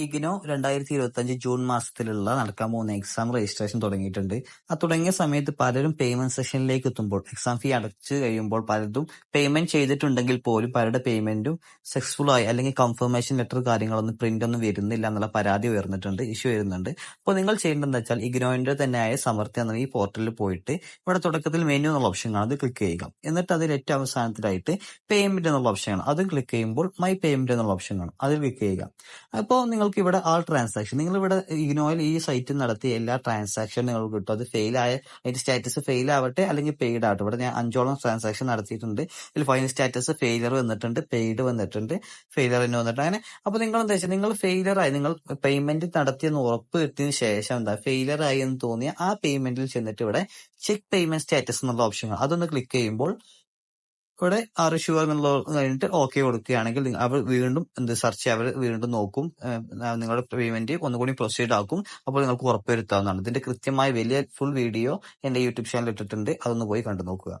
IGNOU 2025 June മാസത്തിലുള്ള നടക്കാൻ പോകുന്ന exam registration തുടങ്ങിയിട്ടുണ്ട്. ആ തുടങ്ങിയ സമയത്ത് പലരും പേയ്മെന്റ് സെഷനിലേക്ക് എത്തുമ്പോൾ എക്സാം ഫീ അടച്ചു കഴിയുമ്പോൾ പലതും പേയ്മെന്റ് ചെയ്തിട്ടുണ്ടെങ്കിൽ പോലും പലരുടെ പേയ്മെന്റും സക്സസ്ഫുൾ ആയി അല്ലെങ്കിൽ കൺഫർമേഷൻ ലെറ്റർ കാര്യങ്ങളൊന്നും പ്രിന്റ് ഒന്നും വരുന്നില്ല എന്നുള്ള പരാതി ഉയർന്നിട്ടുണ്ട്, ഇഷ്യൂ വരുന്നുണ്ട്. അപ്പോൾ നിങ്ങൾ ചെയ്യേണ്ടത് എന്താ വെച്ചാൽ ഇഗ്നോയുടെ തന്നെയായ സമർത്ഥ എന്ന ഈ പോർട്ടലിൽ പോയിട്ട് ഇവിടെ തുടക്കത്തിൽ മെനു എന്നുള്ള ഓപ്ഷൻ കാണാം, അത് ക്ലിക്ക് ചെയ്യുക. എന്നിട്ട് അതിൽ ഏറ്റവും അവസാനത്തിലായിട്ട് പേയ്മെന്റ് എന്നുള്ള ഓപ്ഷൻ ആണ്, അതും ക്ലിക്ക് ചെയ്യുമ്പോൾ മൈ പേയ്മെന്റ് എന്നുള്ള ഓപ്ഷൻ കാണും, അതിൽ ക്ലിക്ക് ചെയ്യുക. അപ്പോൾ നിങ്ങൾക്ക് ഇവിടെ ആൾ ട്രാൻസാക്ഷൻ, നിങ്ങൾ ഇവിടെ ഇഗ്നോയിൽ ഈ സൈറ്റിൽ നടത്തിയ എല്ലാ ട്രാൻസാക്ഷനും നിങ്ങൾക്ക് കിട്ടും. അത് ഫെയിൽ ആയ അതിന്റെ സ്റ്റാറ്റസ് ഫെയിൽ ആവട്ടെ അല്ലെങ്കിൽ പെയ്ഡ് ആവട്ടെ. ഇവിടെ ഞാൻ 5ഓളം ട്രാൻസാക്ഷൻ നടത്തിയിട്ടുണ്ട്. ഇതിൽ ഫൈനൽ സ്റ്റാറ്റസ് ഫെയിലർ വന്നിട്ടുണ്ട്, പെയ്ഡ് വന്നിട്ടുണ്ട്, ഫെയിലർ തന്നെ വന്നിട്ടുണ്ട്. അങ്ങനെ അപ്പോൾ നിങ്ങൾ എന്താ വെച്ചാൽ നിങ്ങൾ ഫെയിലർ ആയി, നിങ്ങൾ പേയ്മെന്റ് നടത്തിയെന്ന് ഉറപ്പ് വരുത്തിയതിനു ശേഷം എന്താ ഫെയിലർ ആയി എന്ന് തോന്നിയ ആ പേയ്മെന്റിൽ ചെന്നിട്ട് ഇവിടെ ചെക്ക് പേയ്മെന്റ് സ്റ്റാറ്റസ് എന്നുള്ള ഓപ്ഷൻ അതൊന്ന് ക്ലിക്ക് ചെയ്യുമ്പോൾ ഇവിടെ ആർ ഷുവർ എന്നുള്ളത് കഴിഞ്ഞിട്ട് ഓക്കെ കൊടുക്കുകയാണെങ്കിൽ അവർ വീണ്ടും സെർച്ച് ചെയ്യുക, അവർ വീണ്ടും നോക്കും, നിങ്ങളുടെ പേയ്മെന്റ് ഒന്നുകൂടി പ്രൊസീഡ് ആക്കും. അപ്പോൾ നിങ്ങൾക്ക് ഉറപ്പുവരുത്താവുന്നതാണ്. ഇതിന്റെ കൃത്യമായ വലിയ ഫുൾ വീഡിയോ എന്റെ യൂട്യൂബ് ചാനൽ ഇട്ടിട്ടുണ്ട്, അതൊന്ന് പോയി കണ്ടു നോക്കുക.